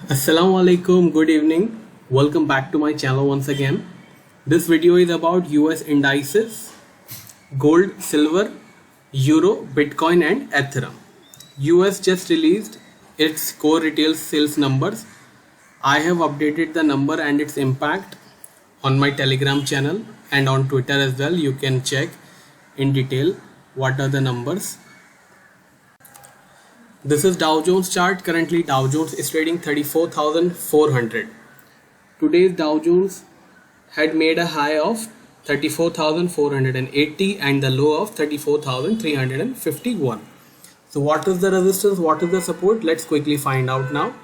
Assalamu alaikum, good evening. Welcome back to my channel once again. This video is about US indices, gold, silver, euro, bitcoin and ethereum. US just released its core retail sales numbers. I have updated the number and its impact on my Telegram channel and on Twitter as well. You can check in detail what are the numbers. This is Dow Jones chart. Currently Dow Jones is trading 34,400. Today's Dow Jones had made a high of 34,480 and the low of 34,351. So what is the resistance? What is the support? Let's quickly find out now.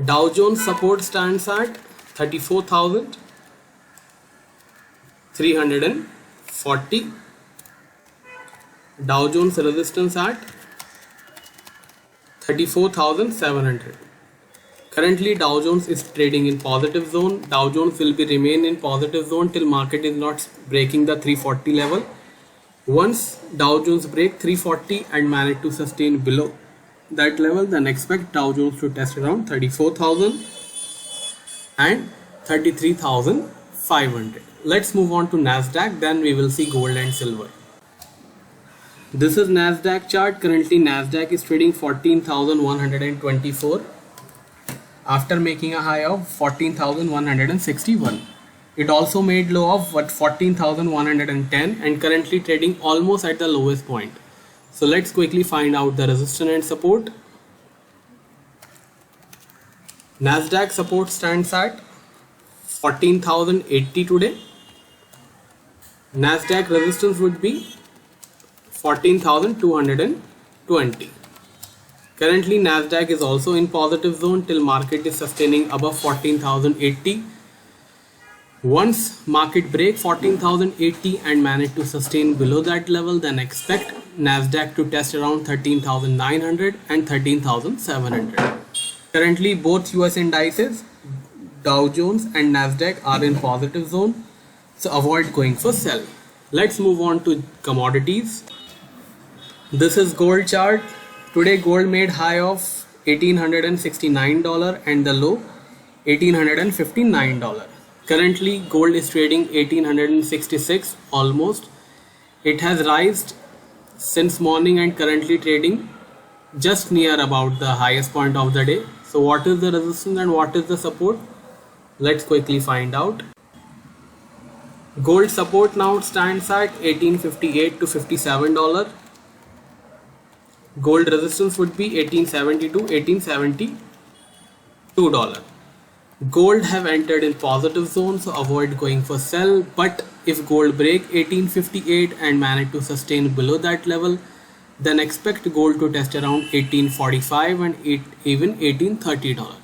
Dow Jones support stands at 34,340. Dow Jones resistance at 34,700. Currently Dow Jones is trading in positive zone. Dow Jones will be remain in positive zone till market is not breaking the 340 level. Once Dow Jones break 340 and manage to sustain below that level, then expect Dow Jones to test around 34,000 and 33,500. Let's move on to Nasdaq, then we will see gold and silver. This is Nasdaq chart. Currently Nasdaq is trading 14,124 after making a high of 14,161. It also made low of 14,110 and currently trading almost at the lowest point. So let's quickly find out the resistance and support. Nasdaq support stands at 14,080 today. Nasdaq resistance would be 14,220. Currently Nasdaq is also in positive zone till market is sustaining above 14,080. Once market break 14,080 and manage to sustain below that level, then expect Nasdaq to test around 13,900 and 13,700. Currently both US indices, Dow Jones and Nasdaq, are in positive zone, so avoid going for sell. Let's move on to commodities. This is gold chart. Today gold made high of $1,869 and the low $1,859. Currently gold is trading 1,866 almost. It has risen since morning and currently trading just near about the highest point of the day. So what is the resistance and what is the support? Let's quickly find out. Gold support now stands at $1,858 to $57. Gold resistance would be $1,870 to $1,872. Gold have entered in positive zone, so avoid going for sell. But if gold break 1858 and manage to sustain below that level, then expect gold to test around 1845 and even $1830.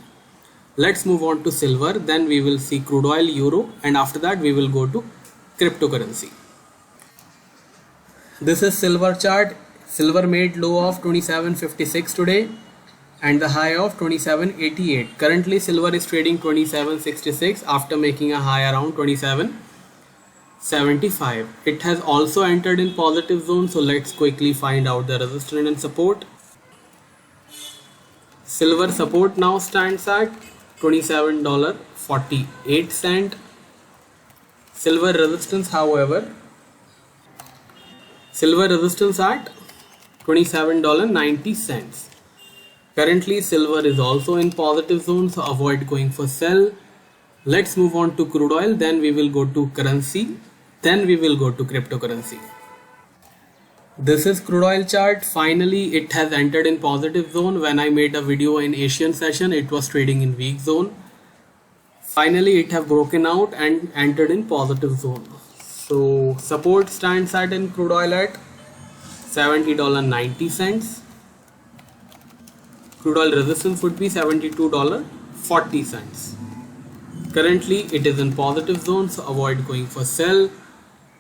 Let's move on to silver, then we will see crude oil, euro, and after that we will go to cryptocurrency. This is silver chart. Silver made low of 27.56 today and the high of 27.88. Currently silver is trading 27.66 after making a high around 27.75. It has also entered in positive zone, so let's quickly find out the resistance and support. Silver support now stands at $27.48. Silver resistance, however, silver resistance at $27.90. Currently silver is also in positive zone, so avoid going for sell. Let's move on to crude oil, then we will go to currency, then we will go to cryptocurrency. This is crude oil chart. Finally it has entered in positive zone. When I made a video in Asian session, it was trading in weak zone. Finally it have broken out and entered in positive zone. So support stands at in crude oil at $70.90. Crude oil resistance would be $72.40. Currently it is in positive zone, so avoid going for sell.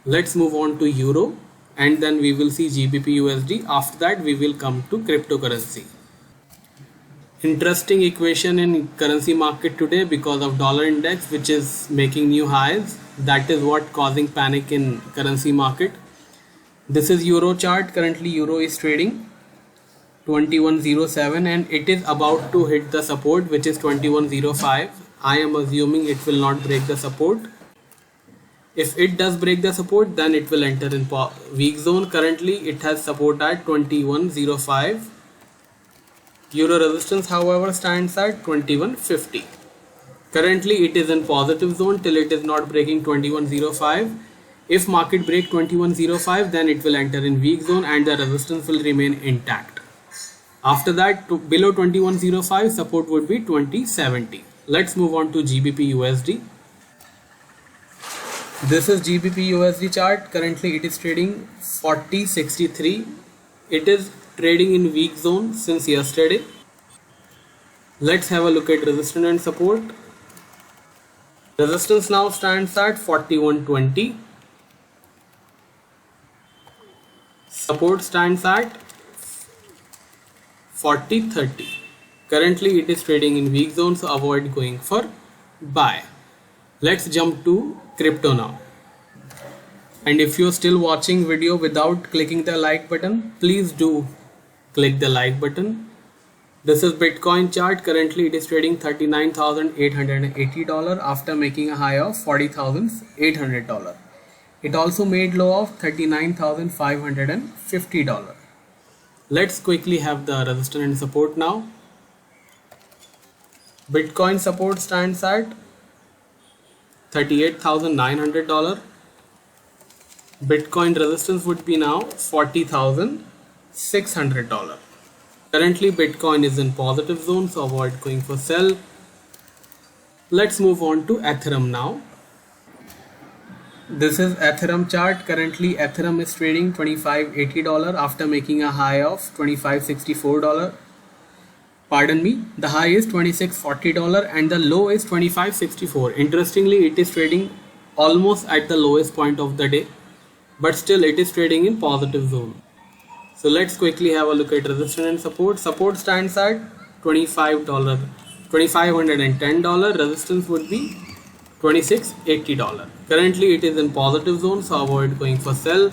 Let's move on to euro and then we will see GBP USD. After that we will come to cryptocurrency. Interesting equation in currency market today because of dollar index, which is making new highs. That is what causing panic in currency market. This is euro chart. Currently euro is trading 2107 and it is about to hit the support, which is 2105. I am assuming it will not break the support. If it does break the support, then it will enter in weak zone. Currently it has support at 2105. Euro resistance however stands at 2150. Currently it is in positive zone till it is not breaking 2105. If market break 2105, then it will enter in weak zone and the resistance will remain intact. After that, below 2105, support would be 2070. Let's move on to GBP USD. This is GBP USD chart. Currently it is trading 40.63. It is trading in weak zone since yesterday. Let's have a look at resistance and support. Resistance now stands at 41.20. Support stands at 40.30. Currently it is trading in weak zone, so avoid going for buy. Let's jump to crypto now. And if you're still watching video without clicking the like button, please do click the like button. This is Bitcoin chart. Currently it is trading $39,880 after making a high of $40,800. It also made low of $39,550. Let's quickly have the resistance and support now. Bitcoin support stands at $38,900. Bitcoin resistance would be now $40,600. Currently Bitcoin is in positive zone, so avoid going for sell. Let's move on to Ethereum now. This is Ethereum chart. Currently Ethereum is trading $2580 after making a high of $2564. Pardon me, the high is $2640 and the low is $2564. Interestingly, it is trading almost at the lowest point of the day, but still it is trading in positive zone. So let's quickly have a look at resistance and support. Support stands at $2510. Resistance would be $2680. Currently it is in positive zone, so avoid going for sell.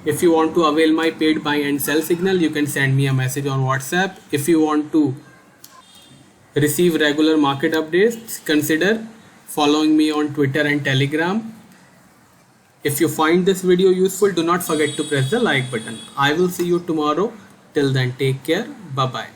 If you want to avail my paid buy and sell signal, you can send me a message on WhatsApp. If you want to receive regular market updates, consider following me on Twitter and Telegram. If you find this video useful, do not forget to press the like button. I will see you tomorrow. Till then, take care. Bye bye.